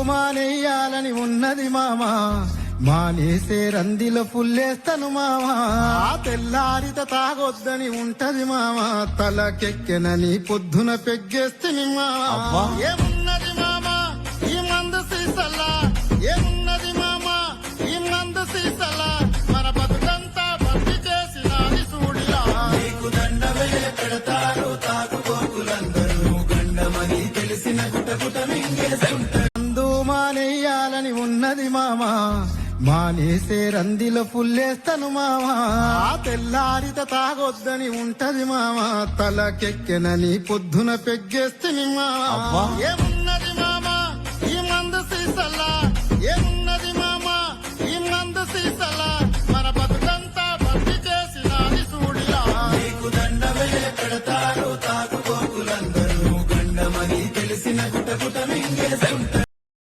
మానేయాలని ఉన్నది మామా, మానేసే రందిలో పుల్లేస్తాను మామా. తెల్లారిత తాగొద్దని ఉంటది మామా, తలకెక్కెనని పొద్దున పెగ్గేస్తుంది మామా. ఏమున్నది మామా ఈ మందు సీసల్లా, ఏమున్నది మామా ఈ మందు సీసల్లా, మన బతుకంతా బండి చేసినది సూడిలా. నీకు దండమే పెడతారు తాగుబోతులందరూ, గండమని తెలిసిన గుటగుట మింగేసుకుంటారు. మందు మానేయాలని ఉన్నది మామా, మానేసే రందిలో పుల్లేస్తాను మామా. తెల్లారిత తాగొద్దని ఉంటది మామా, తలకెక్కెనని పొద్దున పెగ్గేస్తుంది మామా. ఏమున్నది